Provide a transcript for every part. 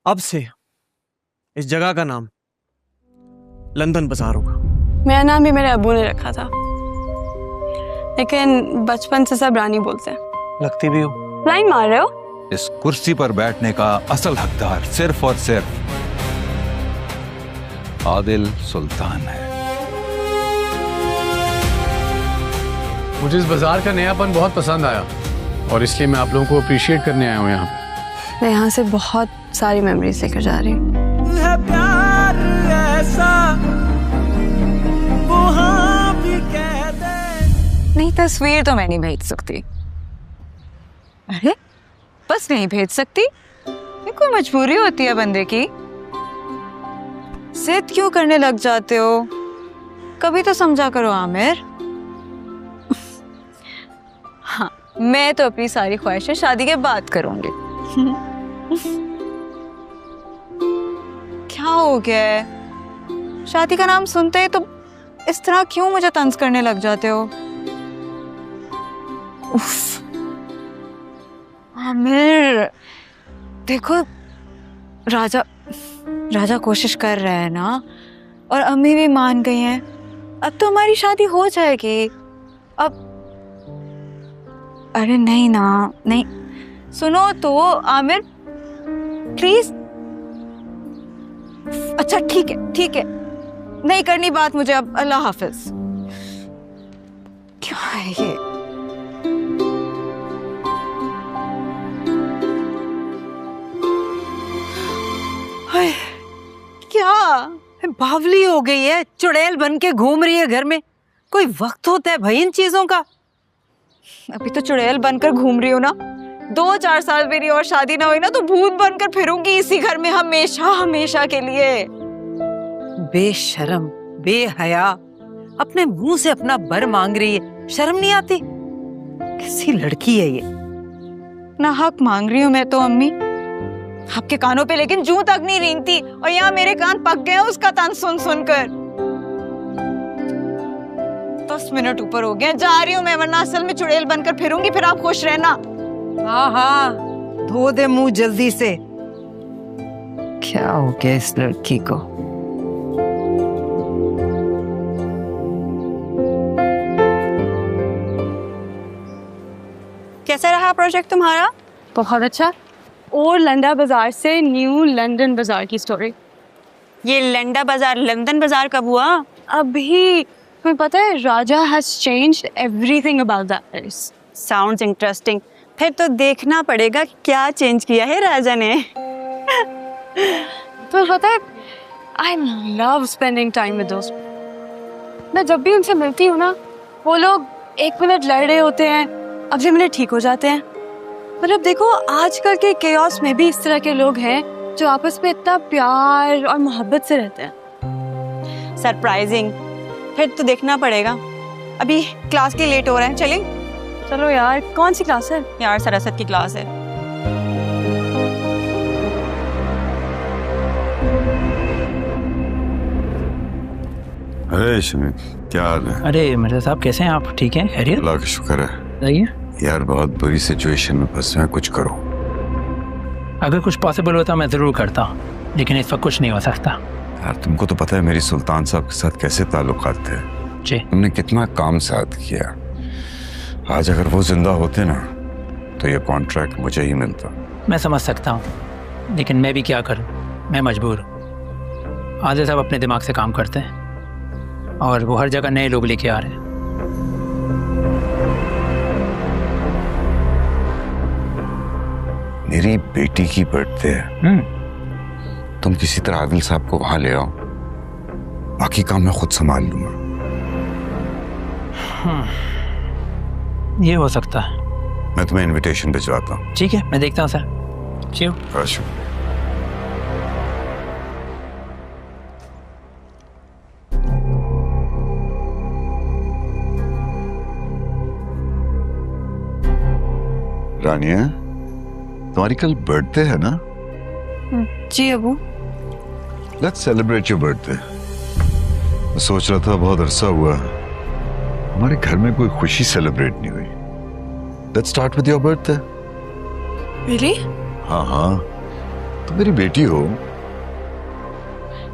अब से इस जगह का नाम लंदन बाजार होगा। मेरा नाम भी मेरे अब्बू ने रखा था, लेकिन बचपन से सब रानी बोलते हैं। लगती भी हो। लाइन मार रहे हो? इस कुर्सी पर बैठने का असल हकदार सिर्फ और सिर्फ आदिल सुल्तान है। मुझे इस बाजार का नयापन बहुत पसंद आया और इसलिए मैं आप लोगों को अप्रिशिएट करने आया हूँ यहाँ पे। मैं यहाँ से बहुत सारी मेमोरीज लेकर जा रही हूँ। प्यार ऐसा वो हाँ भी कह दे। नहीं, तस्वीर तो मैं नहीं भेज सकती। अरे बस नहीं भेज सकती, ये कोई मजबूरी होती है बंदे की। जिद क्यों करने लग जाते हो? कभी तो समझा करो आमिर। हाँ, मैं तो अपनी सारी ख्वाहिशें शादी के बाद करूंगी। क्या हो गया है? शादी का नाम सुनते ही तो इस तरह क्यों मुझे तंज करने लग जाते हो? उफ। आमिर देखो, राजा कोशिश कर रहा है ना, और अम्मी भी मान गई हैं। अब तो हमारी शादी हो जाएगी। अब अरे नहीं ना, नहीं सुनो तो आमिर प्लीज। अच्छा ठीक है, नहीं करनी बात मुझे अब। अल्लाह हाफिज। क्या है ये? क्या बावली हो गई है? चुड़ैल बन के घूम रही है घर में। कोई वक्त होता है भाई इन चीजों का। अभी तो चुड़ैल बनकर घूम रही हो ना। 2-4 साल मेरी और शादी ना हुई ना तो भूत बनकर फिरूंगी इसी घर में हमेशा हमेशा के लिए। बेशरम, बेहया, अपने मुंह से अपना बर मांग रही है। शर्म नहीं आती? कैसी लड़की है ये? ना हक मांग रही हूँ मैं तो अम्मी, आपके कानों पे लेकिन जूं तक नहीं रेंगती, और यहाँ मेरे कान पक गए हैं उसका तान सुन सुनकर। 10 मिनट ऊपर हो गए, जा रही हूँ मैं, वरना असल में चुड़ैल बनकर फिरूंगी। फिर आप खुश रहना। हाँ, धो दे मुंह जल्दी से। क्या हो गया इस लड़की को? कैसा रहा प्रोजेक्ट तुम्हारा? बहुत अच्छा। और लंडा बाजार से न्यू लंदन बाजार की स्टोरी। ये लंडा बाजार लंदन बाजार कब हुआ? अभी तुम्हें पता है, Raja has changed everything about that place. Sounds interesting. फिर तो देखना पड़ेगा क्या चेंज किया है राजा ने। तुम्हें पता है, I love spending time with दोस्त। मैं जब भी उनसे मिलती हूँ ना, वो लोग 1 मिनट लड़ रहे होते हैं, अगले मिनट ठीक हो जाते हैं। मतलब देखो, आजकल के केओस में भी इस तरह के लोग हैं जो आपस में इतना प्यार और मोहब्बत से रहते हैं। सरप्राइजिंग। फिर तो देखना पड़ेगा। अभी क्लास के लेट हो रहे हैं, चलें? चलो यार। कौन सी क्लास है? यार सरस्वत की क्लास है। अरे शमीम, क्या हाल है? अरे मिर्जा साहब, कैसे हैं आप? ठीक हैं? खैरियत? अल्लाह का शुक्र है। बताइए। यार बहुत बुरी सिचुएशन में फंसे हैं, कुछ करो। अगर कुछ पॉसिबल होता मैं ज़रूर करता, लेकिन इस वक्त कुछ नहीं हो सकता। यार तुमको तो पता है मेरी सुल्तान साहब के साथ कैसे ताल्लुकात थे जी। हमने कितना काम साथ किया। आज अगर वो जिंदा होते ना तो ये कॉन्ट्रैक्ट मुझे ही मिलता। मैं समझ सकता हूँ, लेकिन मैं भी क्या करूँ, मैं मजबूर हूँ। आदिल साहब अपने दिमाग से काम करते हैं और वो हर जगह नए लोग लेके आ रहे हैं। मेरी बेटी की बर्थडे है, तुम किसी तरह आदिल साहब को वहां ले आओ, बाकी काम मैं खुद संभाल लूंगा। ये हो सकता है। मैं तुम्हें इनविटेशन भिजवाता हूँ। ठीक है, मैं देखता हूँ सर। श्योर। रानिया, तुम्हारी कल बर्थडे है ना? जी अबू। Let's celebrate your birthday. मैं सोच रहा था बहुत अरसा हुआ हमारे घर में कोई खुशी सेलिब्रेट नहीं हुई। Let's start with your birthday. Really? हाँ हाँ, तुम मेरी बेटी हो,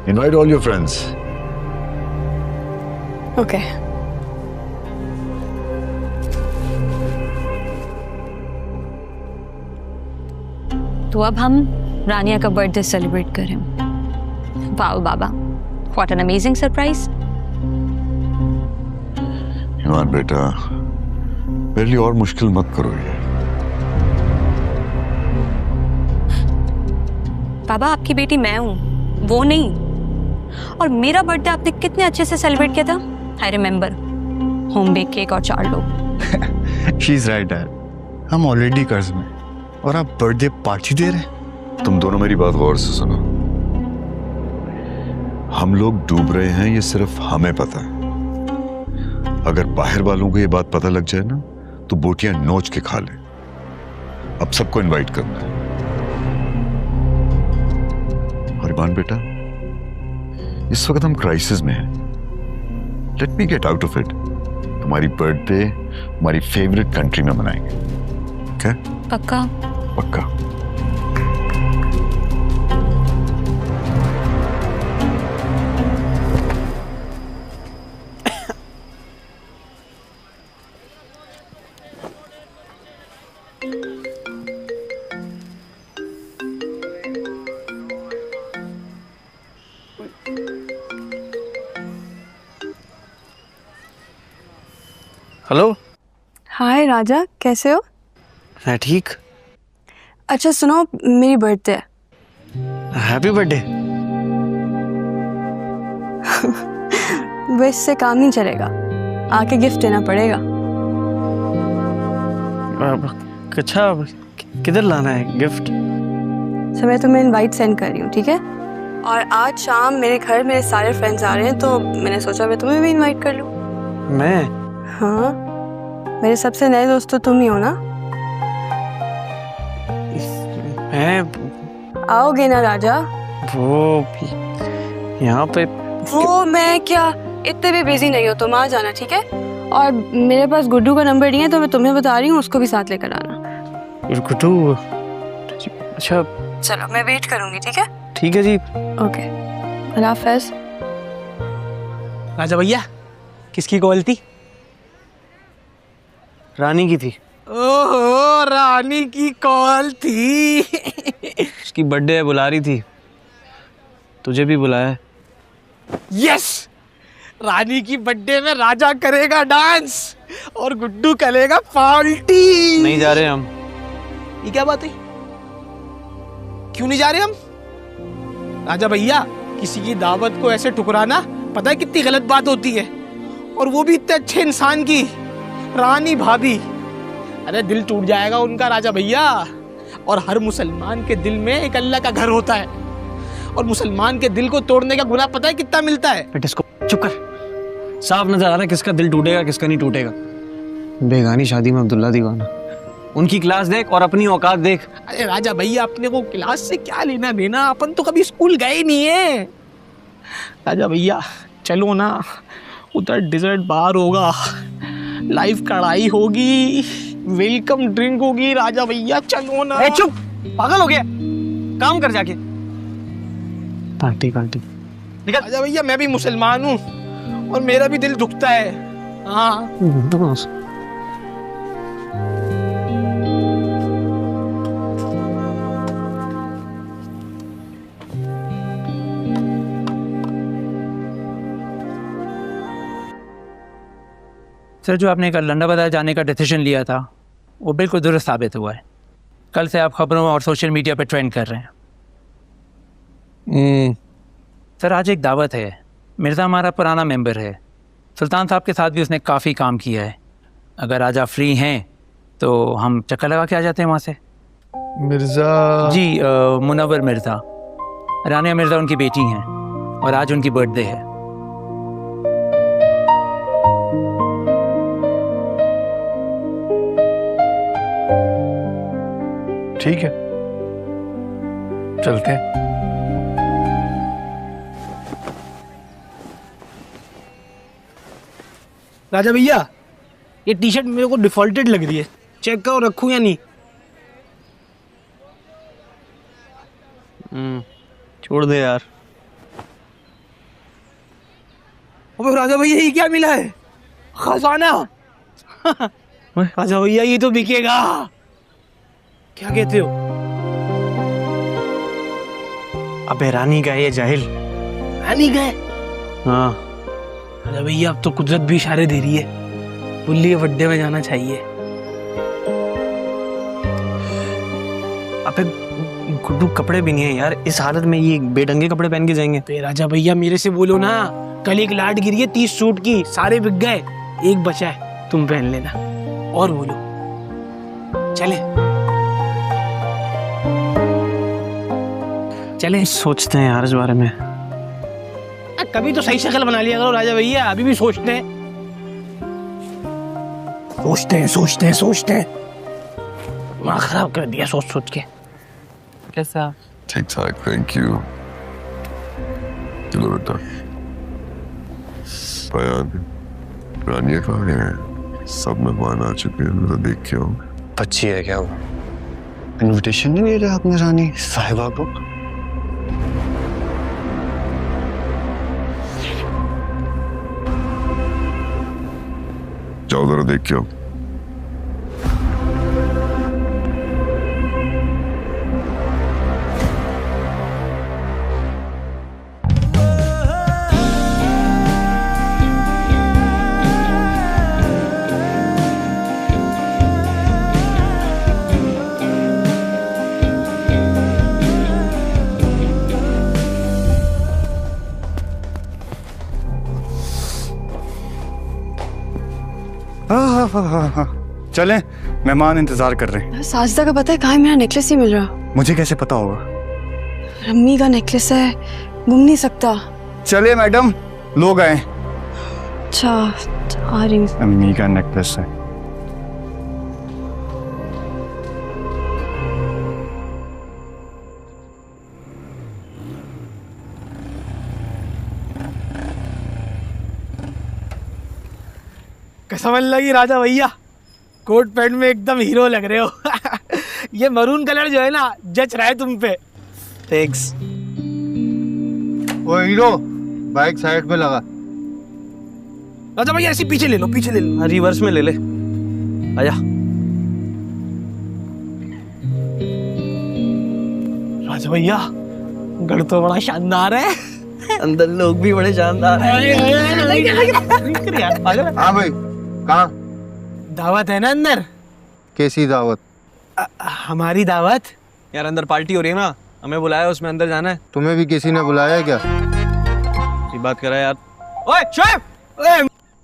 invite all your friends. Okay. तो अब हम रानिया का बर्थडे सेलिब्रेट करें। वाओ बाबा, what an amazing surprise. Iman बेटा, मेरे लिए और मुश्किल मत करो ये। बाबा, आपकी बेटी मैं हूँ, वो नहीं। और मेरा बर्थडे आपने कितने अच्छे से सेलिब्रेट किया था। I remember, home bake cake और 4 लोग। शी इज राइट डैड, हम ऑलरेडी कर्ज में और आप बर्थडे पार्टी दे रहे हैं। तुम दोनों मेरी बात गौर से सुनो। हम लोग डूब रहे हैं ये सिर्फ हमें पता है। अगर बाहर वालों को ये बात पता लग जाए ना तो बोटियां नोच के खा ले। अब सबको इनवाइट करना है। और ईमान बेटा, इस वक्त हम क्राइसिस में हैं। Let me get out of it. तुम्हारी बर्थडे हमारी फेवरेट कंट्री में मनाएंगे। क्या? पक्का? पक्का। हेलो। हाय राजा, कैसे हो? मैं ठीक। अच्छा सुनो, मेरी बर्थडे है। Happy birthday. विश से काम नहीं चलेगा, आके गिफ्ट देना पड़ेगा। अच्छा, किधर लाना है गिफ्ट? सुबह तुम्हें इनवाइट सेंड कर रही हूँ, ठीक है? और आज शाम मेरे घर मेरे सारे फ्रेंड्स आ रहे हैं, तो मैंने सोचा मैं तुम्हें भी इनवाइट कर लूँ। मैं? हाँ, मेरे सबसे नए दोस्त तो तुम ही हो ना। मैं? आओगे ना राजा? वो यहाँ पे वो मैं क्या, इतने भी बिजी नहीं हो तुम, आ जाना ठीक है? और मेरे पास गुड्डू का नंबर नहीं है तो मैं तुम्हें बता रही हूँ, उसको भी साथ लेकर आना। गुड्डू? अच्छा चलो मैं वेट करूंगी, ठीक है? ठीक है जी। ओके, अल्लाह हाफ़िज़। राजा भैया, किसकी कॉल थी? रानी की थी। ओहो, रानी की कॉल थी। उसकी बर्थडे है, बुला रही थी। तुझे भी बुलाया। यस, रानी की बर्थडे में राजा करेगा डांस और गुड्डू करेगा पार्टी। नहीं जा रहे हम। ये क्या बात है? क्यों नहीं जा रहे हम? राजा भैया, किसी की दावत को ऐसे ठुकराना पता है कितनी गलत बात होती है, और वो भी इतने अच्छे इंसान की, रानी भाभी। अरे दिल टूट जाएगा उनका राजा भैया। और हर मुसलमान के दिल में एक अल्लाह का घर होता है, और मुसलमान के दिल को तोड़ने का गुनाह पता है कितना मिलता है? बेटे इसको चुप कर। साफ नजर आ रहा है किसका दिल टूटेगा किसका नहीं टूटेगा। बेगानी शादी में अब्दुल्ला दीवाना। उनकी क्लास देख और अपनी औकात देख। अरे राजा भैया, अपने को क्लास से क्या लेना देना, अपन तो कभी स्कूल गए नहीं है। राजा भैया चलो ना, उधर डिजर्ट बार होगा, लाइव कढ़ाई होगी, वेलकम ड्रिंक होगी। राजा भैया चलो ना। चुप, पागल हो गया, काम कर जाके। पार्टी पार्टी निकल। राजा भैया, मैं भी मुसलमान हूँ और मेरा भी दिल दुखता है। हाँ सर, जो आपने कल लंडा बाजार जाने का डिसीजन लिया था वो बिल्कुल दुरुस्त साबित हुआ है। कल से आप खबरों और सोशल मीडिया पर ट्रेंड कर रहे हैं। सर, आज एक दावत है। मिर्ज़ा हमारा पुराना मेंबर है, सुल्तान साहब के साथ भी उसने काफ़ी काम किया है। अगर आज आप फ्री हैं तो हम चक्कर लगा के आ जाते हैं वहाँ से। मिर्ज़ा? जी, मुनव्वर मिर्ज़ा। रानिया मिर्ज़ा उनकी बेटी हैं और आज उनकी बर्थडे है। ठीक है, चलते हैं। राजा भैया, ये टी शर्ट मेरे को डिफॉल्टेड लग रही है, चेक करो रखूं या नहीं। छोड़ दे यार। अबे राजा भैया ये क्या मिला है? खजाना। राजा भैया ये तो बिकेगा। क्या कहते हो? अबे रानी का ये जाहिल। रानी का है? हाँ। राजा भैया अब तो कुदरत भी इशारे दे रही है, बुल्ली बड्डे में जाना चाहिए। अबे गुड्डू कपड़े भी नहीं है यार, इस हालत में ये बेढंगे कपड़े पहन के जाएंगे। तो राजा भैया मेरे से बोलो ना, कल एक लाट गिरी है 30 सूट की, सारे बिक गए, एक बचा है, तुम पहन लेना। और बोलो चले सोचते हैं यार इस बारे में। कभी तो सही शक्ल बना लिया करो राजा भैया, अभी भी सोचते हैं। दिमाग खराब कर दिया सोच सोच के। कैसा? ठीक ठाक, थैंक यू। चलो बेटा, रानिया कहाँ है? सब मेहमान आ चुके हैं, तो देख के आओ। बच्ची है क्या वो? इनविटेशन नहीं दे रहे आपने रानी साहिबा को? जाओ जरा देख के आओ। हाँ। चलें, मेहमान इंतजार कर रहे हैं। साजिदा का पता है कहाँ है? मेरा नेकलेस ही मिल रहा। मुझे कैसे पता होगा? अम्मी का नेकलेस है, गुम नहीं सकता। चलिए मैडम, लोग आए। अच्छा आ रही हूँ। अम्मी का नेकलेस है। कसम अल्लाह की राजा भैया, कोट पैंट में एकदम हीरो लग रहे हो। ये मरून कलर जो है ना, जच रहा है तुम पे। थैंक्स। वो हीरो, बाइक साइड पे लगा। राजा भैया ऐसे पीछे ले लो, पीछे ले लो। रिवर्स में ले ले, आजा। राजा भैया गढ़ तो बड़ा शानदार है, अंदर लोग भी बड़े शानदार हैं। हाँ भाई, कहाँ? दावत है ना अंदर। कैसी दावत? हमारी दावत। यार अंदर पार्टी हो रही है ना, हमें बुलाया, उसमें अंदर जाना है। तुम्हें भी किसी ने बुलाया क्या? ये बात कर रहा है यार। ओए शोएब, ओए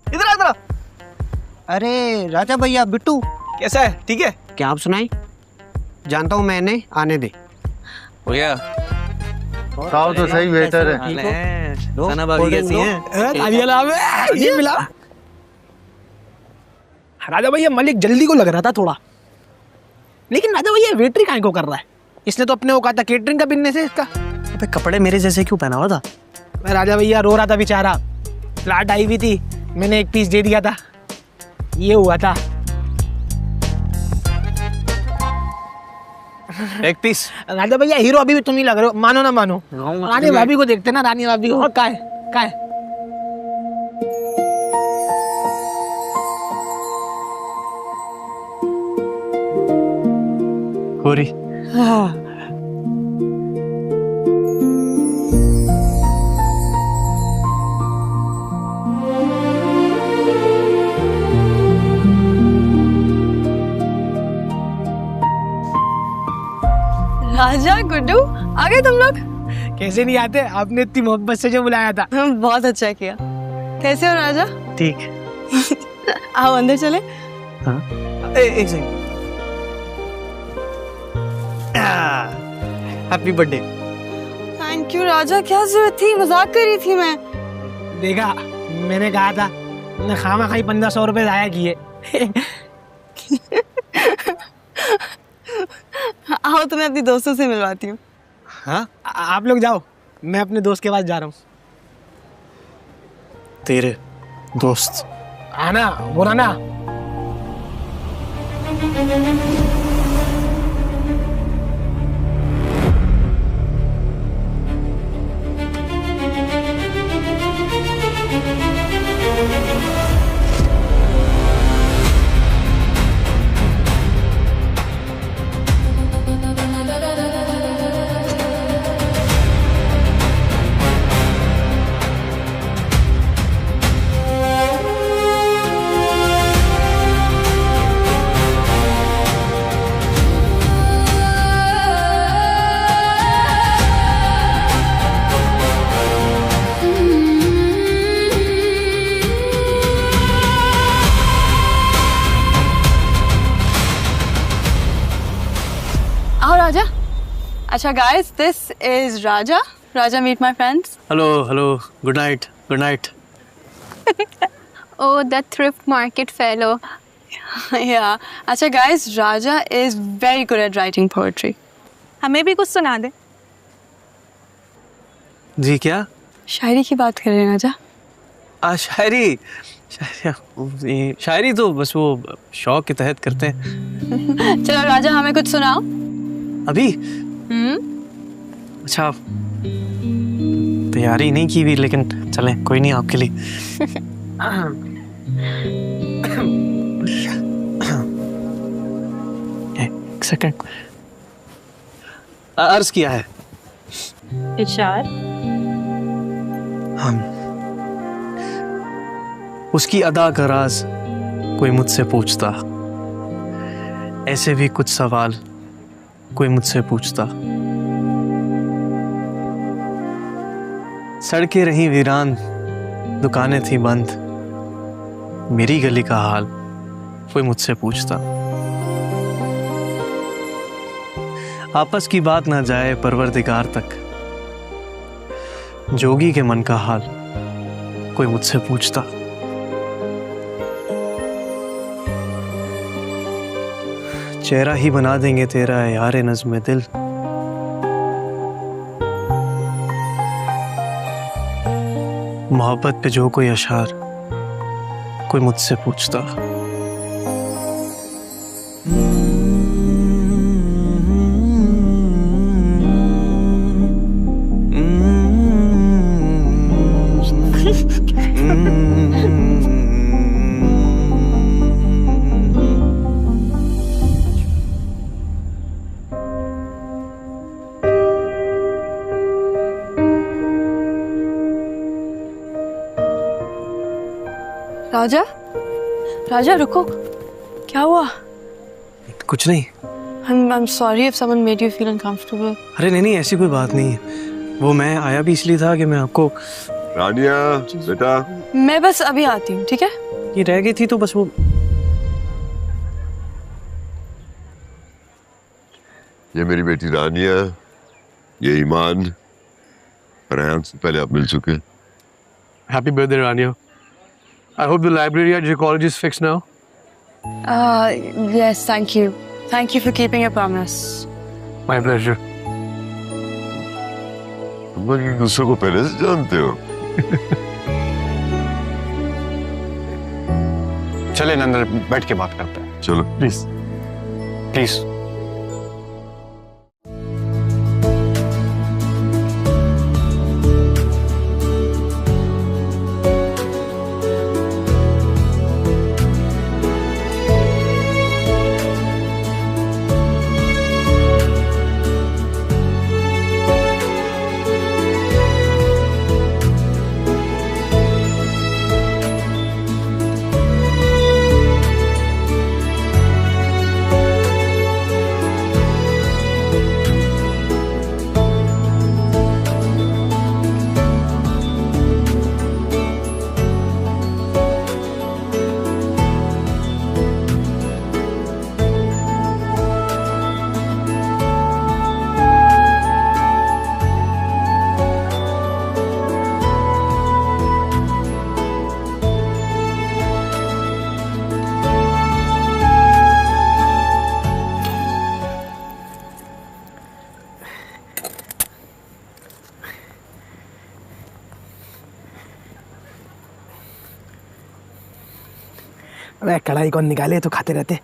इधर इधर। अरे राजा भैया, बिट्टू कैसा है? ठीक है। क्या आप सुनाई? जानता हूँ मैंने, आने दे। हो गया। साव तो सही, बेहतर है। सना भाभी कैसी हैं? ये मिला। राजा भैया मलिक जल्दी को लग रहा था थोड़ा, लेकिन राजा भैया वेटरी काहे को कर रहा है? इसने तो अपने को कहा था केटरिंग का बिजनेस है इसका। अबे कपड़े मेरे जैसे क्यों पहना हुआ था? मैं राजा भैया रो रहा था बेचारा, फ्लैट आई हुई थी, मैंने एक पीस दे दिया था, ये हुआ था। एक पीस। राजा भैया हीरो अभी भी तुम ही लग रहे हो, मानो ना मानो। रानी भाभी को देखते ना, रानी भाभी को। का है? गोरी। हाँ। राजा गुड्डू आ गए तुम लोग? कैसे नहीं आते, आपने इतनी मोहब्बत से जो बुलाया था। बहुत अच्छा किया। कैसे हो राजा? ठीक। आओ अंदर चले। हाँ? एक second. Happy birthday. Thank you Raja, क्या जरूरत थी, मजाक कर रही थी मैं। देखा, मैंने कहा था ना, खामा खाई 1500 रुपए जाया किए। आओ तुम्हें अपनी दोस्तों से मिलवाती हूँ। हाँ आप लोग जाओ, मैं अपने दोस्त के पास जा रहा हूँ। तेरे दोस्त? आना बोला ना। अच्छा guys, this is Raja. Raja, meet my friends. Hello good night Oh, the thrift market fellow. Yeah. अच्छा guys, Raja is very good at writing poetry. हमें भी कुछ सुना दे। जी क्या? शायरी की बात कर रहे हैं राजा। शायरी तो बस वो शौक के तहत करते हैं। चलो राजा, हमें कुछ सुनाओ। अभी? अच्छा, तैयारी नहीं की भी, लेकिन चलें, कोई नहीं, आपके लिए। एक सेकंड, अर्ज किया है। इरशाद। हम उसकी अदा का राज कोई मुझसे पूछता, ऐसे भी कुछ सवाल कोई मुझसे पूछता। सड़कें रही वीरान, दुकानें थी बंद, मेरी गली का हाल कोई मुझसे पूछता। आपस की बात ना जाए परवरदिगार तक, जोगी के मन का हाल कोई मुझसे पूछता। चेहरा ही बना देंगे तेरा यारे नज़्म दिल, मोहब्बत पे जो कोई अशार कोई मुझसे पूछता। राजा, राजा रुको, क्या हुआ? कुछ नहीं। I'm sorry if someone made you feel uncomfortable. अरे नहीं, ऐसी कोई बात नहीं है। वो मैं आया भी इसलिए था कि मैं आपको। रानिया बेटा, मैं बस अभी आती हूँ, ठीक है? ये रह गई थी तो बस वो। ये मेरी बेटी रानिया, ये ईमान। रेहान से पहले आप मिल चुके। Happy birthday, Rania. I hope the library at your college is fixed now. Yes, thank you. Thank you for keeping your promise. My pleasure. तुम लोग एक दूसरे को पहले से जानते हो। चले अंदर बैठ के बात करते हैं। चलो प्लीज प्लीज। अबे कढ़ाई कौन निकाले, तो खाते रहते।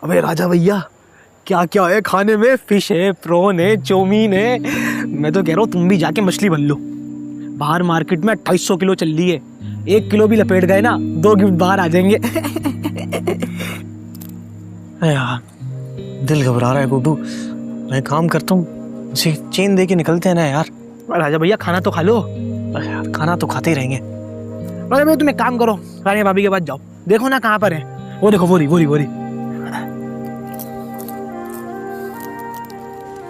अबे राजा भैया, क्या क्या है खाने में? फिश है, प्रॉन है, चौमीन है। मैं तो कह रहा हूँ तुम भी जाके मछली बन लो। बाहर मार्केट में 250 किलो चल रही है। 1 किलो भी लपेट गए ना, 2 गिफ्ट बाहर आ जाएंगे। यार दिल घबरा रहा है गुड्डू। मैं काम करता हूँ, उसे चेन दे के निकलते हैं ना यार। राजा भैया खाना तो खा लो। यार खाना तो खाते ही रहेंगे। राजा भैया तुम एक काम करो, रानी भाभी के पास जाओ, देखो ना कहाँ पर है। वो देखो, वो रही।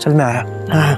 चल मैं आया। हाँ।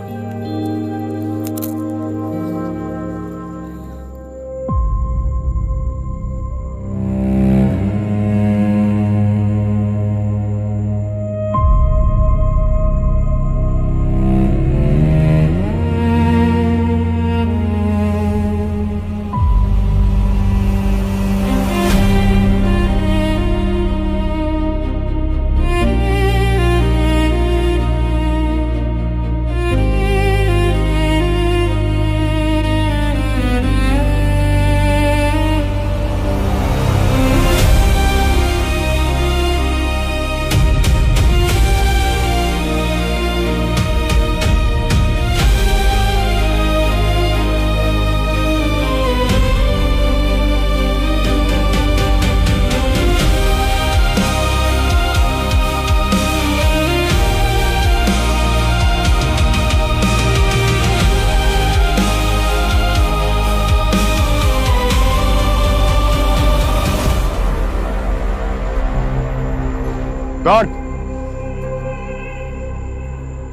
गार्ड,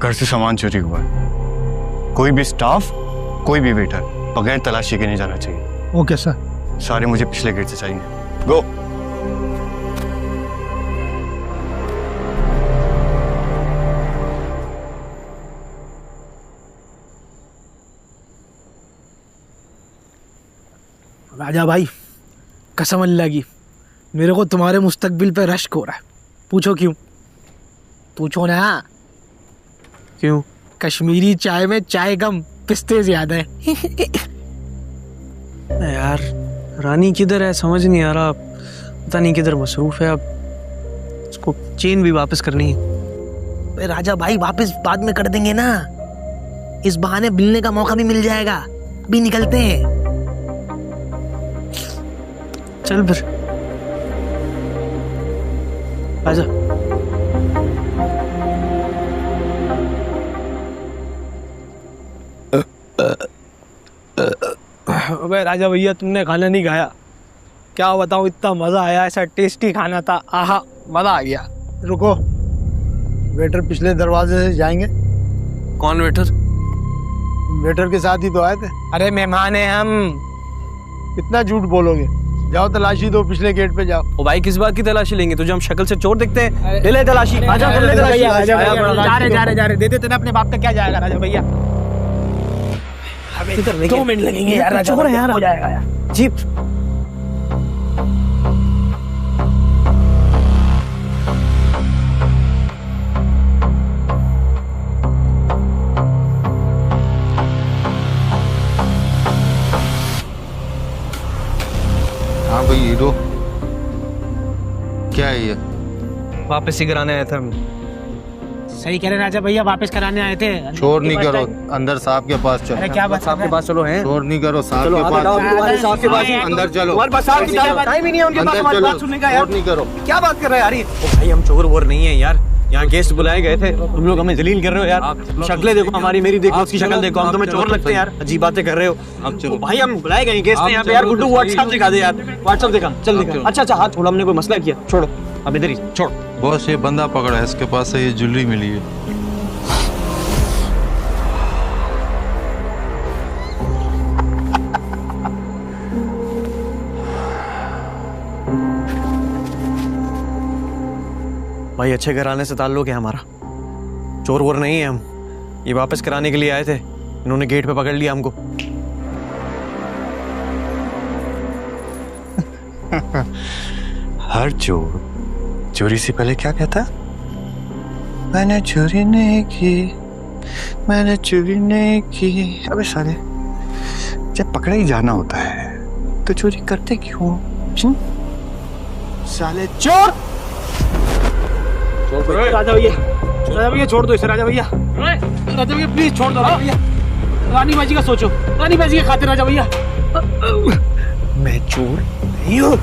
घर से सामान चोरी हुआ है। कोई भी स्टाफ, कोई भी वेटर बगैर तलाशी के नहीं जाना चाहिए। Okay sir. सारे मुझे पिछले गेट से चाहिए। गो। राजा भाई, कसम अल्लाह की, मेरे को तुम्हारे मुस्तकबिल पे रश्क हो रहा है। पूछो क्यों? पूछो ना। क्यों? कश्मीरी चाय में चाय कम, पिस्ते ज्यादा है। यार रानी किधर है समझ नहीं आ रहा, पता नहीं किधर मसरूफ है। अब उसको चेन भी वापस करनी है। राजा भाई वापस बाद में कर देंगे ना, इस बहाने मिलने का मौका भी मिल जाएगा। भी निकलते हैं। चल फिर आजा। अबे राजा भैया, तुमने खाना नहीं खाया? क्या बताऊं, इतना मजा आया, ऐसा टेस्टी खाना था। आहा, मजा आ गया। रुको, वेटर पिछले दरवाजे से जाएंगे। कौन वेटर? वेटर के साथ ही तो आए थे। अरे मेहमान हैं हम। इतना झूठ बोलोगे? जाओ तलाशी दो, पिछले गेट पे जाओ। ओ भाई, किस बात की तलाशी लेंगे? तुझे हम शक्ल से चोर दिखते हैं? ले ले तलाशी। आजा कर ले तलाशी। जा रहे देते थे ना अपने बाप का, क्या जाएगा राजा भैया। 2 मिनट लगेंगे यार। राजा यार हो जाएगा यार। जीप। हाँ भाई, हीरो क्या है ये? वापस ही कराने आया था। सही कह रहे राजा भैया, वापस कराने आए थे। शोर नहीं करो, अंदर साहब के पास चलो। अरे क्या बात, साहब के पास चलो। हैं शोर नहीं करो, साहब के पास। साहब के पास अंदर चलो। तुम्हारे पास साहब की टाइम ही नहीं है उनके पास हमारी बात सुनने का। यार नहीं करो। क्या बात कर रहे हैं यार? ओ भाई, हम चोर वोर नहीं है यार, यहाँ गेस्ट बुलाए गए थे। तुम लोग हमें जलील कर रहे हो यार। शक्लें देखो हमारी, मेरी देखो, उसकी शक्ल देखो, हम तुम्हें चोर लगते हैं यार। अजीब बातें कर रहे हो। अब चलो भाई, हम बुलाए गए गेस्ट हैं यहाँ पे यार। गुड्डू व्हाट्सएप दिखा दे यार, व्हाट्सएप दिखा। चल दिखा। अच्छा हाथ छोड़ो, हमने कोई मसला किया? छोड़ो, अब इधर ही छोड़। बॉस, ये बंदा पकड़ा है, इसके पास से ये ज्वेलरी मिली है। भाई अच्छे घराने से ताल्लुक है हमारा, चोर वोर नहीं है हम। ये वापस कराने के लिए आए थे, इन्होंने गेट पे पकड़ लिया हमको। हर चोर चोरी से पहले क्या कहता? मैंने चोरी नहीं की, मैंने चोरी नहीं की। अबे साले, जब पकड़े ही जाना होता है तो चोरी करते क्यों? साले चोर! राजा भैया छोड़ दो इसे। राजा भैया प्लीज छोड़ दो। राजा भैया, रानी बाजी का सोचो, रानी बाजी के खातिर। राजा भैया, मैं चोर नहीं हूँ।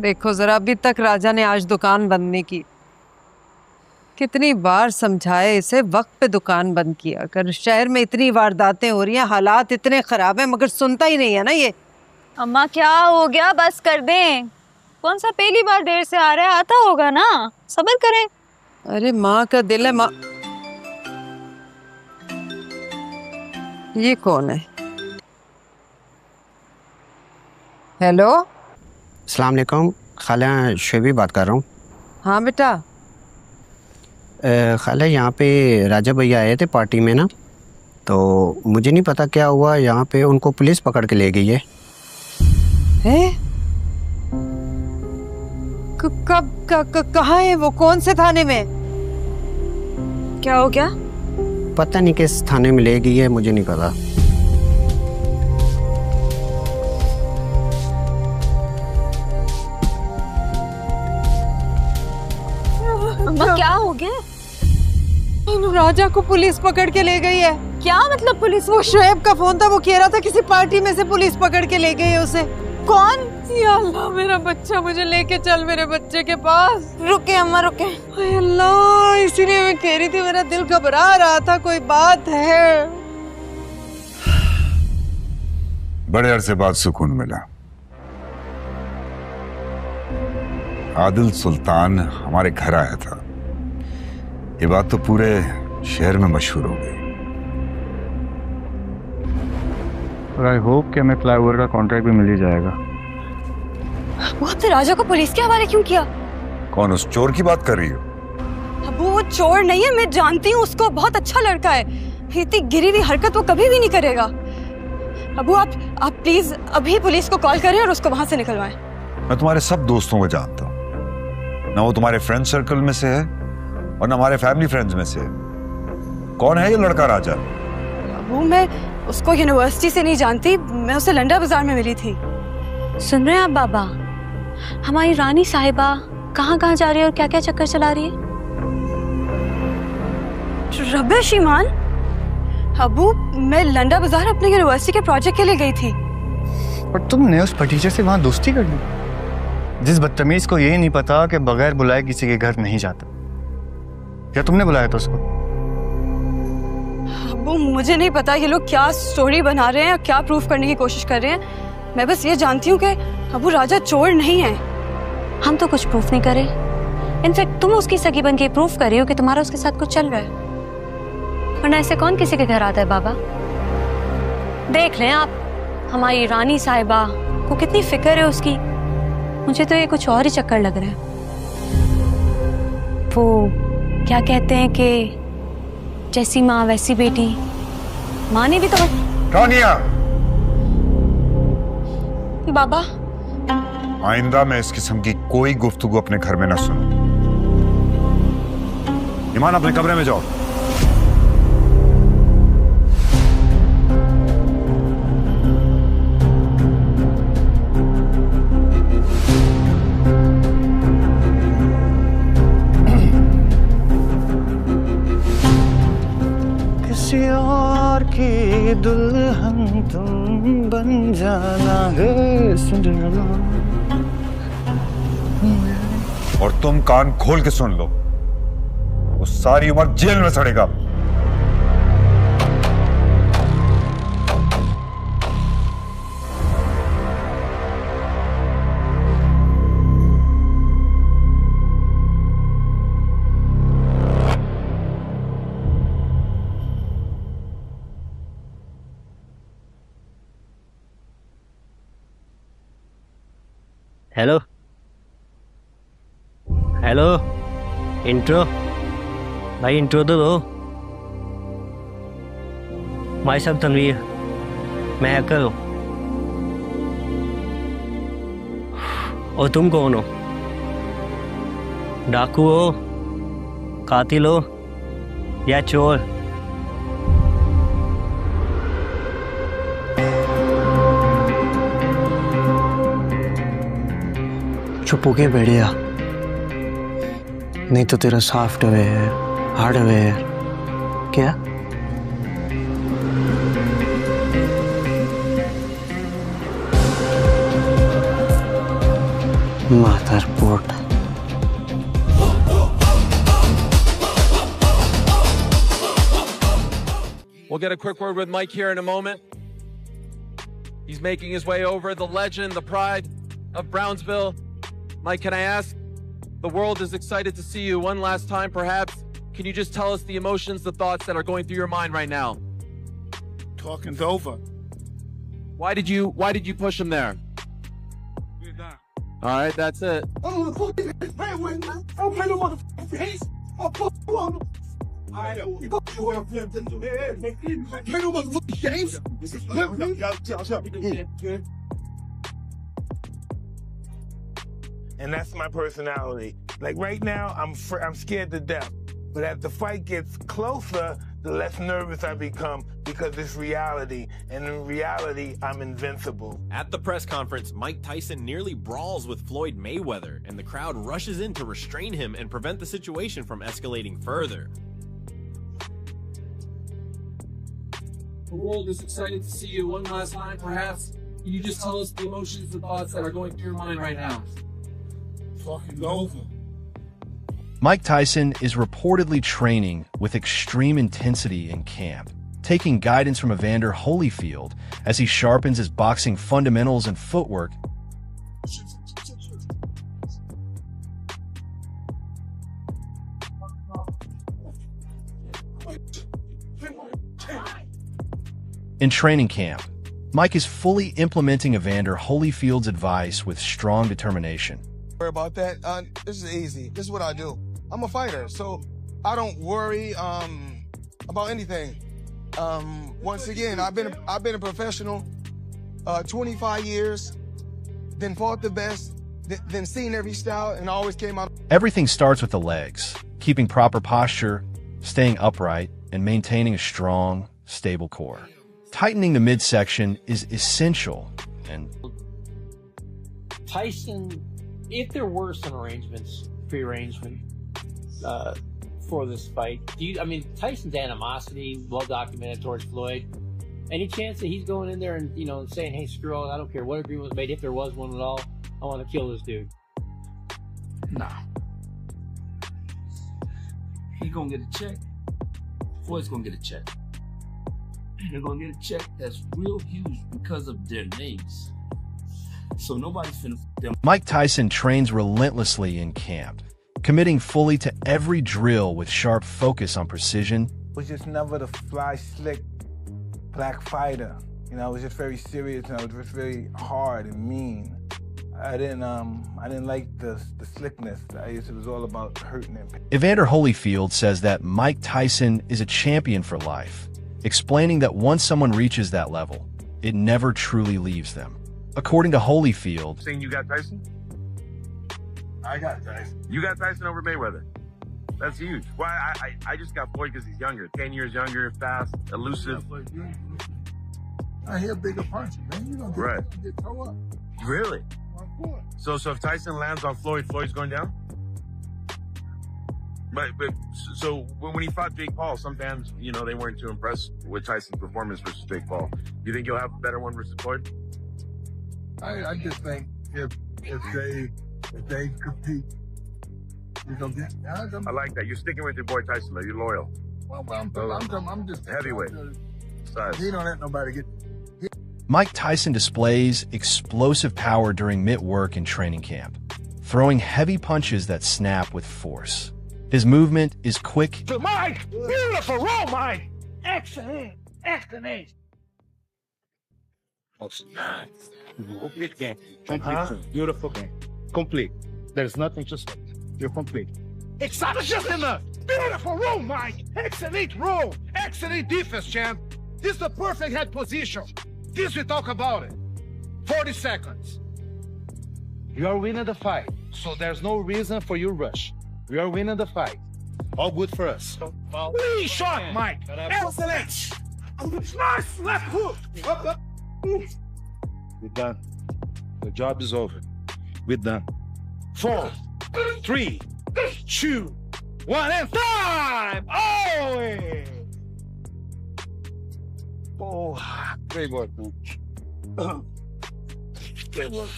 देखो जरा, अभी तक राजा ने आज दुकान बंद नहीं की। कितनी बार समझाए इसे, वक्त पे दुकान बंद किया कर। शहर में इतनी वारदातें हो रही हैं, हालात इतने खराब हैं, मगर सुनता ही नहीं है ना ये। अम्मा क्या हो गया, बस कर दें। कौन सा पहली बार देर से आ रहा है, आता होगा ना, सब्र करें। अरे माँ का दिल है माँ। ये कौन है? हेलो, अस्सलाम वालेकुम, खाला शेबी बात कर रहा हूँ। हाँ बेटा। खाला यहाँ पे राजा भैया आए थे पार्टी में ना, तो मुझे नहीं पता क्या हुआ, यहाँ पे उनको पुलिस पकड़ के ले गई है। कब कहाँ है वो, कौन से थाने में? क्या हो गया? पता नहीं किस थाने में ले गई है, मुझे नहीं पता। अम्मा क्या हो गया? राजा को पुलिस पकड़ के ले गई है। क्या मतलब पुलिस? वो शोएब का फोन था, वो कह रहा था किसी पार्टी में से पुलिस पकड़ के ले गई है उसे। कौन? या अल्लाह, मेरा बच्चा, मुझे लेके चल मेरे बच्चे के पास। रुके अम्मा रुके। हाय अल्लाह, इसीलिए मैं कह रही थी, मेरा दिल घबरा रहा था, कोई बात है। बड़े अरसे बाद सुकून मिला। आदिल सुल्तान हमारे घर आया था, ये बात तो पूरे शहर में मशहूर हो गई। और आई होप कि हमें फ्लाईओवर का कॉन्ट्रैक्ट भी मिल ही जाएगा। वो आपने राजा को पुलिस के हवाले क्यों किया? कौन, उस चोर की बात कर रही हो? अबू वो चोर नहीं है, मैं जानती हूँ उसको, बहुत अच्छा लड़का है। इतनी गिरी हुई हरकत वो कभी भी नहीं करेगा। अबू आप प्लीज अभी पुलिस को कॉल करें और उसको वहां से निकलवाएं। मैं तुम्हारे सब दोस्तों को जानता हूँ, ना वो तुम्हारे फ्रेंड सर्कल में से है और ना हमारे फैमिली फ्रेंड्स में से है। कौन है ये लड़का राजा? अबू मैं उसको यूनिवर्सिटी से नहीं जानती, मैं उसे लंडा बाजार में मिली थी। सुन रहे हैं आप बाबा, हमारी रानी साहिबा कहाँ कहाँ जा रही है और क्या क्या चक्कर चला रही है? रबिश ईमान, अबू मैं लंडा बाजार अपने यूनिवर्सिटी के प्रोजेक्ट के लिए गई थी। और तुमने उस टीचर से वहां दोस्ती कर ली, जिस बदतमीज को यही नहीं पता कि बगैर बुलाए किसी के घर नहीं जाता। क्या तुमने बुलाया था उसको? अबू मुझे नहीं पता ये लोग क्या स्टोरी बना रहे हैं और क्या प्रूफ करने की कोशिश कर रहे हैं। मैं बस ये जानती हूँ कि अबू राजा चोर नहीं है। हम तो कुछ प्रूफ नहीं करे, इनफैक्ट तुम उसकी सगी बन के प्रूफ कर रही हो कि तुम्हारा उसके साथ कुछ चल रहा है। वरना ऐसे कौन किसी के घर आता है बाबा? देख लें आप, हमारी रानी साहिबा को कितनी फिक्र है उसकी। मुझे तो ये कुछ और ही चक्कर लग रहा है। वो क्या कहते हैं कि जैसी माँ वैसी बेटी। माँ ने भी तो रानिया, बाबा आइंदा मैं इस किस्म की कोई गुफ्तगू अपने घर में ना सुनूं। ईमान अपने कमरे में जाओ। किसी और की दुल्हन तुम बन जाना है सिंड्रेला। और तुम कान खोल के सुन लो, वो सारी उम्र जेल में सड़ेगा। हेलो हेलो, इंट्रो भाई, इंट्रो तो दो। भाई साहब तनवीर, मैं हैकर हूँ। और तुम कौन हो? डाकू हो, कातिल हो या चोर? चुप हो के बैठिया, नहीं तो तेरा सॉफ्टवेयर हार्डवेयर क्या? Motherboard. We'll get a quick word with Mike here in a moment. He's making his way over, the legend, the pride of Brownsville. Mike, can I ask? The world is excited to see you one last time, perhaps. Can you just tell us the emotions, the thoughts that are going through your mind right now? Talking's over. Why did you push him there? All right, that's it. I don't want to play with me. I don't play no motherfucking face. I'll put you on. I know. You got you up there. Play no motherfucking games. And that's my personality. Like right now, I'm scared to death. But as the fight gets closer, the less nervous I become because it's reality. And in reality, I'm invincible. At the press conference, Mike Tyson nearly brawls with Floyd Mayweather, and the crowd rushes in to restrain him and prevent the situation from escalating further. The world is excited to see you one last time, perhaps. Can you just tell us the emotions, the thoughts that are going through your mind right now? Talking's over. Mike Tyson is reportedly training with extreme intensity in camp, taking guidance from Evander Holyfield as he sharpens his boxing fundamentals and footwork. In training camp, Mike is fully implementing Evander Holyfield's advice with strong determination. Worry about that. This is easy. This is what I do. I'm a fighter, so I don't worry about anything. Once again, I've been a professional 25 years, then fought the best, then seen every style, and always came out. Everything starts with the legs, keeping proper posture, staying upright, and maintaining a strong, stable core. Tightening the midsection is essential, and Tyson, if there were some arrangements, prearrangement for this fight, Tyson's animosity, well documented towards Floyd. Any chance that he's going in there and saying, "Hey, screw all, I don't care what agreement was made, if there was one at all, I want to kill this dude"? Nah. He gonna get a check. Floyd's gonna get a check. They're gonna get a check that's real huge because of their names. So nobody's finna them. Mike Tyson trains relentlessly in camp, committing fully to every drill with sharp focus on precision. Was just never the fly, slick black fighter. It was just very serious, and it was just very hard and mean. I didn't like the slickness. It was all about hurting him. Evander Holyfield says that Mike Tyson is a champion for life, explaining that once someone reaches that level, it never truly leaves them. According to Holyfield, saying you got Tyson? I got Tyson. You got Tyson over Mayweather. That's huge. Why? I just got Floyd because he's younger, 10 years younger, fast, elusive. I hear bigger punches, man. You don't get toe up. Really? So if Tyson lands on Floyd, Floyd's going down? But so when he fought Jake Paul, some fans, they weren't too impressed with Tyson's performance versus Jake Paul. Do you think you'll have a better one versus Floyd? I just think if they compete, you're gonna get. I like that. You're sticking with your boy Tyson, though. You're loyal. Well, I'm just heavyweight. He don't let nobody get. Mike Tyson displays explosive power during mitt work and training camp, throwing heavy punches that snap with force. His movement is quick. Mike, beautiful roll, Mike. Excellent. Complete game. Beautiful game. Complete. There's nothing to say. You're complete. It's not just enough. Beautiful roll, Mike. Excellent roll. Excellent defense, champ. This is the perfect head position. This we talk about it. 40 seconds. You are winning the fight, so there's no reason for you to rush. We are winning the fight. All good for us. Clean shot, Mike. Excellent. Nice left hook. Up. We're done. The job is over. We're done. 4, 3, 2, 1, and time! Oh, great work, man. Great work.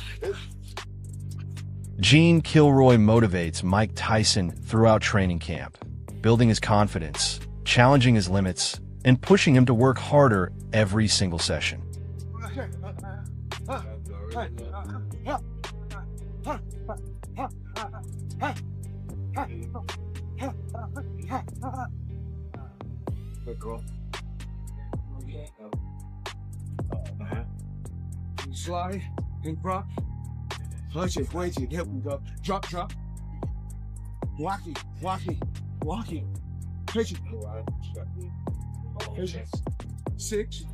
Gene Kilroy motivates Mike Tyson throughout training camp, building his confidence, challenging his limits, and pushing him to work harder every single session. Good girl. Slide and drop. Punch it, wait it, hip go. Drop, drop. Walk it, walk it, walk it. Pitch it. Pitch it. 6,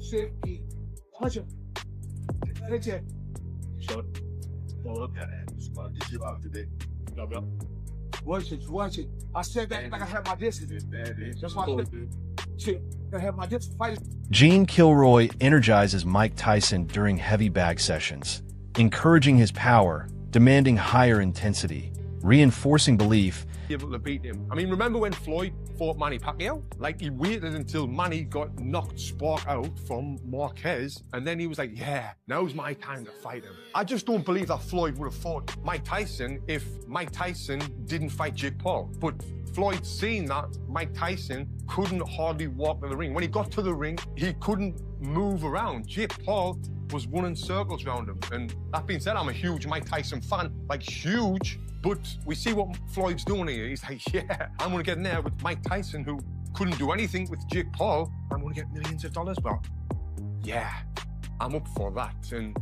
6, punch it. Pitch it. Short. Pull up that ass. Did you out today? Go. Watch it, watch it. I said that like I had my distance. That's why I said I have my distance. Fight. Gene Kilroy energizes Mike Tyson during heavy bag sessions, encouraging his power, demanding higher intensity, reinforcing belief. Able to beat him. I mean, remember when Floyd fought Manny Pacquiao? Like, he waited until Manny got knocked spark out from Marquez, and then he was like, yeah, now's my time to fight him. I just don't believe that Floyd would have fought Mike Tyson if Mike Tyson didn't fight Jake Paul. But Floyd seen that Mike Tyson couldn't hardly walk to the ring. When he got to the ring, he couldn't move around. Jake Paul was running circles around him. And that being said, I'm a huge Mike Tyson fan, like huge. But we see what Floyd's doing here. He's like, yeah, I'm going to get in there with Mike Tyson, who couldn't do anything with Jake Paul. I'm going to get millions of dollars back. Yeah, I'm up for that.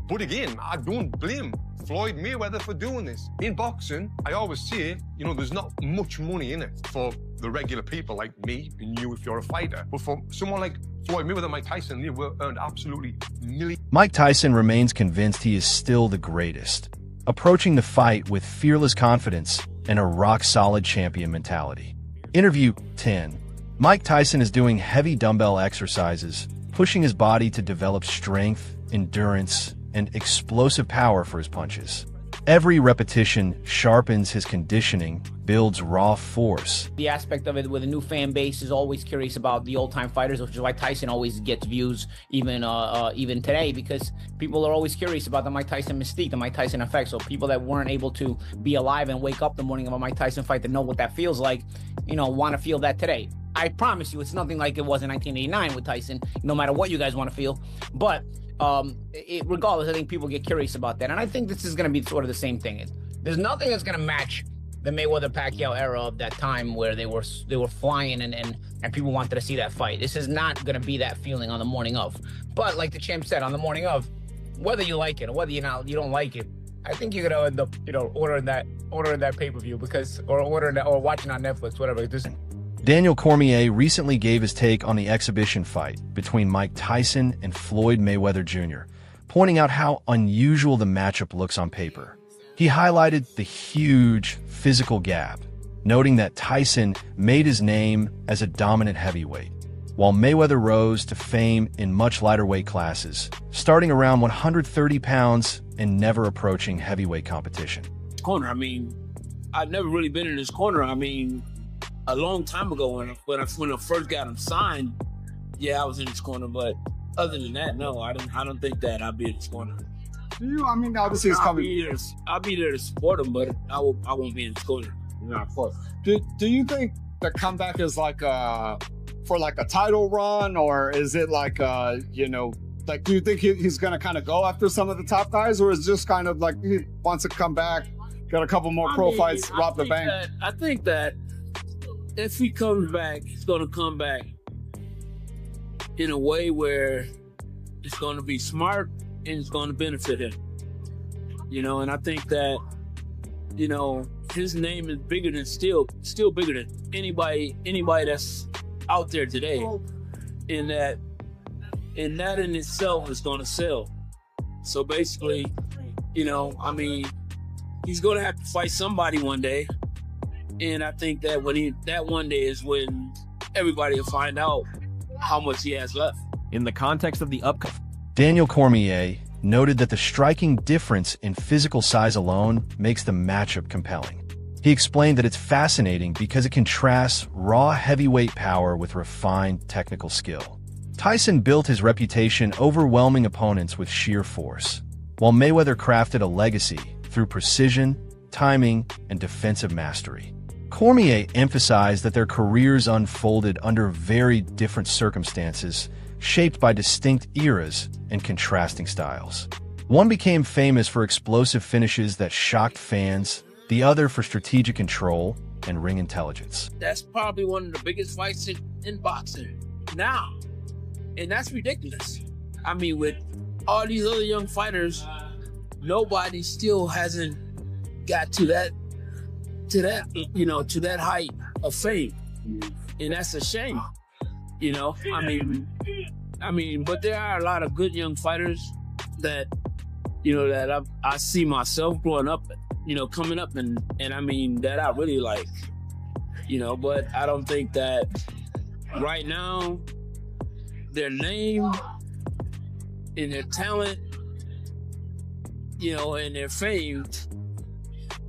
But again, I don't blame Floyd Mayweather for doing this. In boxing, I always say, you know, there's not much money in it for the regular people like me and you if you're a fighter. But for someone like Floyd Mayweather and Mike Tyson, they earned absolutely millions. Mike Tyson remains convinced he is still the greatest, approaching the fight with fearless confidence and a rock-solid champion mentality. Interview 10. Mike Tyson is doing heavy dumbbell exercises, pushing his body to develop strength, endurance, and explosive power for his punches. Every repetition sharpens his conditioning, builds raw force. The aspect of it with a new fan base is always curious about the old-time fighters, which is why Tyson always gets views even today, because people are always curious about the Mike Tyson mystique, the Mike Tyson effect. So people that weren't able to be alive and wake up the morning of a Mike Tyson fight to know what that feels like, you know, want to feel that today. I promise you, it's nothing like it was in 1989 with Tyson, no matter what you guys want to feel. But regardless, I think people get curious about that. And I think this is going to be sort of the same thing. There's nothing that's going to match the Mayweather-Pacquiao era of that time where they were flying and people wanted to see that fight. This is not going to be that feeling on the morning of. But like the champ said, on the morning of, whether you like it or whether you don't like it, I think you're going to end up, you know, ordering that pay-per-view or watching on Netflix, whatever. Daniel Cormier recently gave his take on the exhibition fight between Mike Tyson and Floyd Mayweather Jr., pointing out how unusual the matchup looks on paper. He highlighted the huge physical gap, noting that Tyson made his name as a dominant heavyweight, while Mayweather rose to fame in much lighter weight classes, starting around 130 pounds and never approaching heavyweight competition. Corner, I mean, I've never really been in this corner. I mean, a long time ago when I first got him signed, yeah, I was in this corner. But other than that, no, I don't think that I'll be in this corner. I mean, obviously it's coming. I'll be there to support him, but I won't be in this corner. Yeah, of course. Do you think the comeback is like for like a title run, or is it like you know, like, do you think he's gonna kind of go after some of the top guys, or is it just kind of like he wants to come back, got a couple more pro fights, rob the bank? I think that if he comes back, he's going to come back in a way where it's going to be smart and it's going to benefit him. You know, and I think that, you know, his name is bigger than still bigger than anybody that's out there today. In that in itself is going to sell. So basically, you know, I mean, he's going to have to fight somebody one day. And I think that that one day is when everybody will find out how much he has left. In the context of the upcoming, Daniel Cormier noted that the striking difference in physical size alone makes the matchup compelling. He explained that it's fascinating because it contrasts raw heavyweight power with refined technical skill. Tyson built his reputation overwhelming opponents with sheer force, while Mayweather crafted a legacy through precision, timing, and defensive mastery. Cormier emphasized that their careers unfolded under very different circumstances, shaped by distinct eras and contrasting styles. One became famous for explosive finishes that shocked fans, the other for strategic control and ring intelligence. That's probably one of the biggest fights in boxing now. And that's ridiculous. I mean, with all these other young fighters, nobody still hasn't got to that height of fame. And that's a shame. I mean, but there are a lot of good young fighters that, that I see myself growing up, coming up and I mean, that I really like, but I don't think that right now their name and their talent, and their fame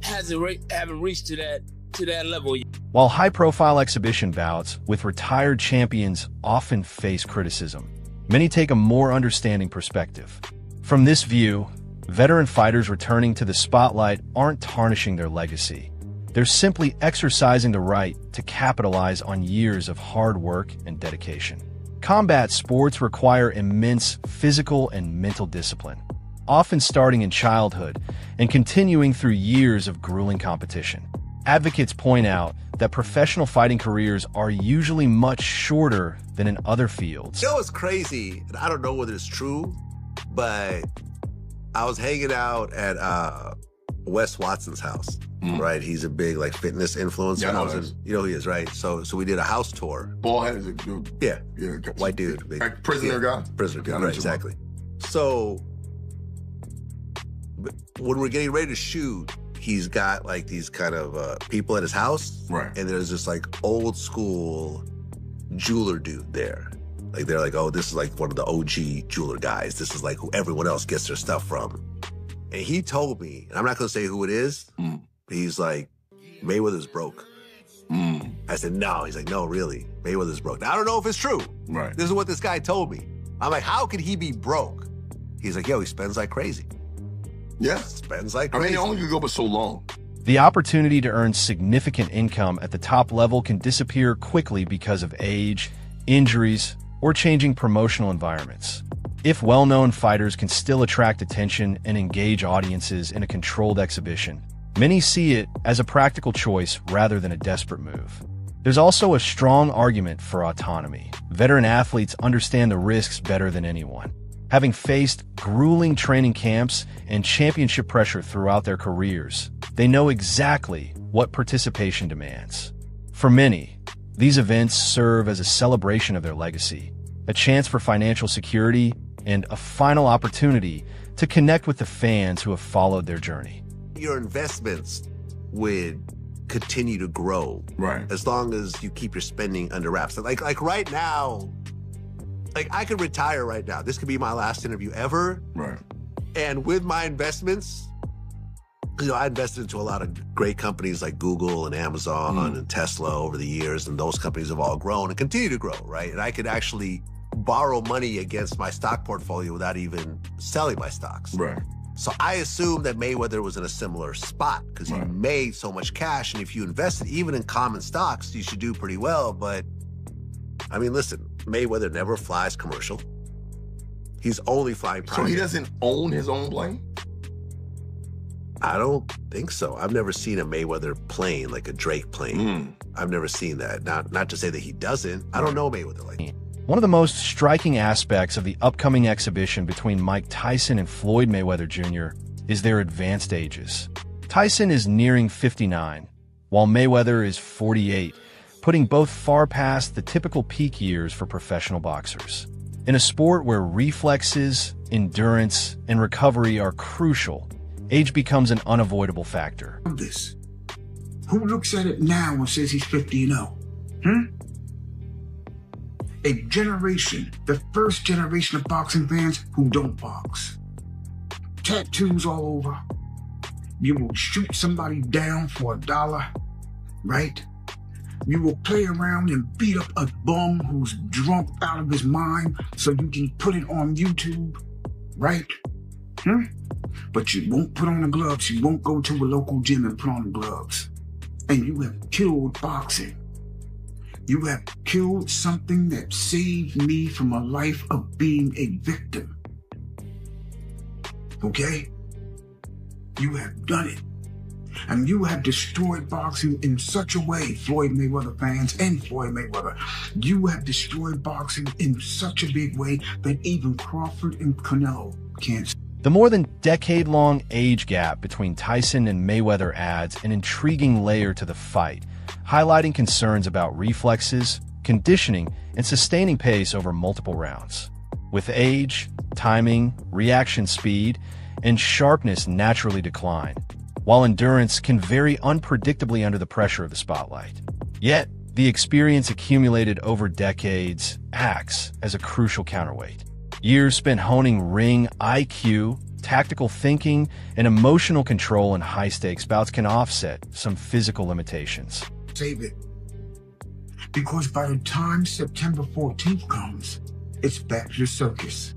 haven't reached to that level yet. While high-profile exhibition bouts with retired champions often face criticism, many take a more understanding perspective. From this view, veteran fighters returning to the spotlight aren't tarnishing their legacy. They're simply exercising the right to capitalize on years of hard work and dedication. Combat sports require immense physical and mental discipline, often starting in childhood and continuing through years of grueling competition. Advocates point out that professional fighting careers are usually much shorter than in other fields. You know what's crazy, and I don't know whether it's true, but I was hanging out at Wes Watson's house, right? He's a big fitness influencer. Yeah, I know you know who he is, right? So we did a house tour. Bald head is a dude. Yeah, Yeah. white dude. Big, Prisoner guy? Prisoner guy, Yeah, I know right, what you're exactly. So when we're getting ready to shoot, he's got these kind of people at his house. Right. And there's this old school jeweler dude there. They're oh, this is one of the OG jeweler guys. This is who everyone else gets their stuff from. And he told me, and I'm not going to say who it is, but he's Mayweather's broke. I said, no. He's no, really. Mayweather's broke. Now, I don't know if it's true. Right. This is what this guy told me. I'm how could he be broke? He's yo, he spends like crazy. Yeah. Spends like I mean, crazy. he only could go but so long. The opportunity to earn significant income at the top level can disappear quickly because of age, injuries, or changing promotional environments. If well-known fighters can still attract attention and engage audiences in a controlled exhibition, many see it as a practical choice rather than a desperate move. There's also a strong argument for autonomy. Veteran athletes understand the risks better than anyone. Having faced grueling training camps and championship pressure throughout their careers, they know exactly what participation demands. For many, these events serve as a celebration of their legacy, a chance for financial security, and a final opportunity to connect with the fans who have followed their journey. Your investments would continue to grow. Right. As long as you keep your spending under wraps. Like right now, I could retire right now. This could be my last interview ever. Right. And with my investments, I invested into a lot of great companies like Google and Amazon and Tesla over the years, and those companies have all grown and continue to grow, right? And I could actually borrow money against my stock portfolio without even selling my stocks. Right. So I assumed that Mayweather was in a similar spot because he made so much cash, and if you invested even in common stocks, you should do pretty well. But I mean, listen, Mayweather never flies commercial. He's only flying private. So he doesn't own his own plane? I don't think so. I've never seen a Mayweather plane, like a Drake plane. I've never seen that. Not to say that he doesn't. I don't know Mayweather like that. One of the most striking aspects of the upcoming exhibition between Mike Tyson and Floyd Mayweather Jr. is their advanced ages. Tyson is nearing 59, while Mayweather is 48, putting both far past the typical peak years for professional boxers. In a sport where reflexes, endurance, and recovery are crucial, age becomes an unavoidable factor. This. Who looks at it now and says he's 50-0? A generation, the first generation of boxing fans who don't box. Tattoos all over. You will shoot somebody down for $1, right? You will play around and beat up a bum who's drunk out of his mind so you can put it on YouTube, right? but you won't put on the gloves. You won't go to a local gym and put on the gloves. And you have killed boxing. You have killed something that saved me from a life of being a victim. Okay? You have done it. And you have destroyed boxing in such a way, Floyd Mayweather fans and Floyd Mayweather. You have destroyed boxing in such a big way that even Crawford and Canelo can't. The more than decade-long age gap between Tyson and Mayweather adds an intriguing layer to the fight, highlighting concerns about reflexes, conditioning, and sustaining pace over multiple rounds. With age, timing, reaction speed, and sharpness naturally decline, while endurance can vary unpredictably under the pressure of the spotlight. Yet, the experience accumulated over decades acts as a crucial counterweight. Years spent honing ring IQ, tactical thinking, and emotional control in high-stakes bouts can offset some physical limitations. Save it. Because by the time September 14th comes, it's back to the circus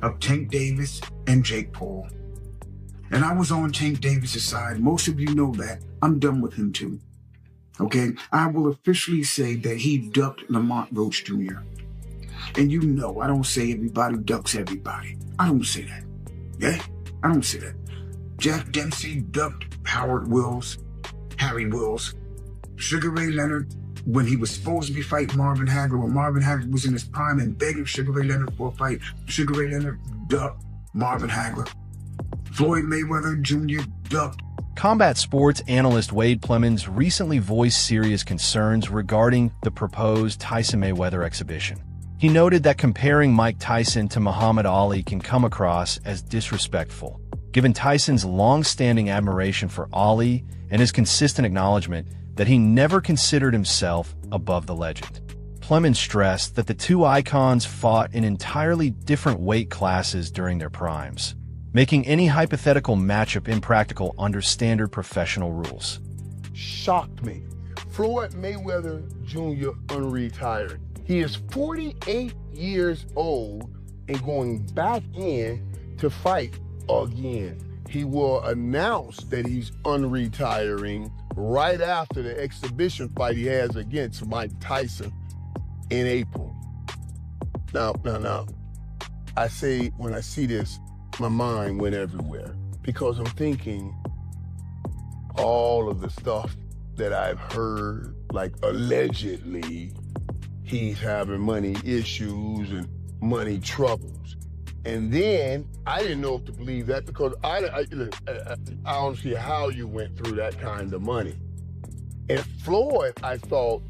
of Tank Davis and Jake Paul. And I was on Tank Davis' side. Most of you know that. I'm done with him too. Okay? I will officially say that he ducked Lamont Roach Jr. And you know, I don't say everybody ducks everybody. I don't say that. Okay? I don't say that. Jack Dempsey ducked Howard Wills, Harry Wills, Sugar Ray Leonard when he was supposed to be fighting Marvin Hagler, when Marvin Hagler was in his prime and begging Sugar Ray Leonard for a fight. Sugar Ray Leonard ducked Marvin Hagler. Floyd Mayweather Jr. ducked. Combat sports analyst Wade Plemons recently voiced serious concerns regarding the proposed Tyson Mayweather exhibition. He noted that comparing Mike Tyson to Muhammad Ali can come across as disrespectful, given Tyson's long-standing admiration for Ali and his consistent acknowledgement that he never considered himself above the legend. Plemons stressed that the two icons fought in entirely different weight classes during their primes, making any hypothetical matchup impractical under standard professional rules. Shocked me. Floyd Mayweather Jr. unretired. He is 48 years old and going back in to fight again. He will announce that he's unretiring right after the exhibition fight he has against Mike Tyson in April. Now, I say, when I see this, my mind went everywhere because I'm thinking all of the stuff that I've heard, like allegedly he's having money issues and money troubles. And then I didn't know if to believe that because I don't see how you went through that kind of money. And Floyd, I thought,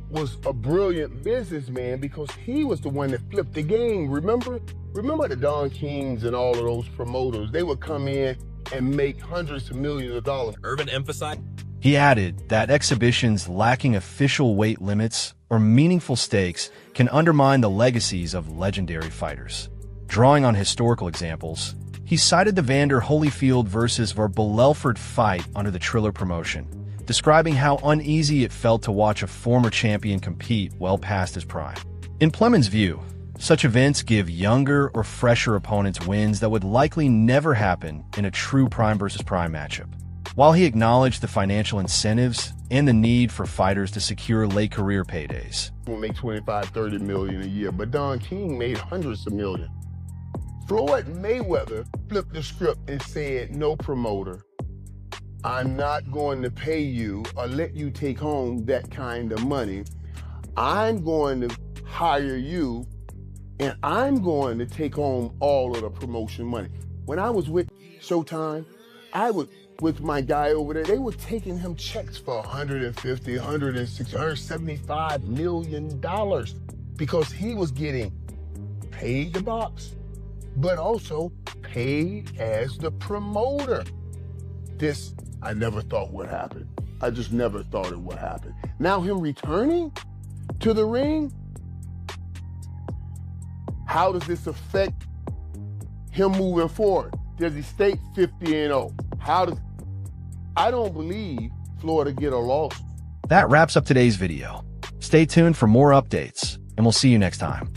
was a brilliant businessman because he was the one that flipped the game. Remember the Don Kings and all of those promoters? They would come in and make hundreds of millions of dollars. Urban emphasized. He added that exhibitions lacking official weight limits or meaningful stakes can undermine the legacies of legendary fighters. Drawing on historical examples, he cited the Vander Holyfield versus Verbelford fight under the Triller promotion, describing how uneasy it felt to watch a former champion compete well past his prime. In Plemons' view, such events give younger or fresher opponents wins that would likely never happen in a true prime versus prime matchup. While he acknowledged the financial incentives and the need for fighters to secure late career paydays. We'll make 25, 30 million a year, but Don King made hundreds of millions. Floyd Mayweather flipped the script and said, no promoter, I'm not going to pay you or let you take home that kind of money. I'm going to hire you and I'm going to take home all of the promotion money. When I was with Showtime, with my guy over there, they were taking him checks for $150, $160, $175 million because he was getting paid to box, but also paid as the promoter. This, I never thought would happen. I just never thought it would happen. Now him returning to the ring, how does this affect him moving forward? Does he stay 50-0? I don't believe Florida get a loss. That wraps up today's video. Stay tuned for more updates, and we'll see you next time.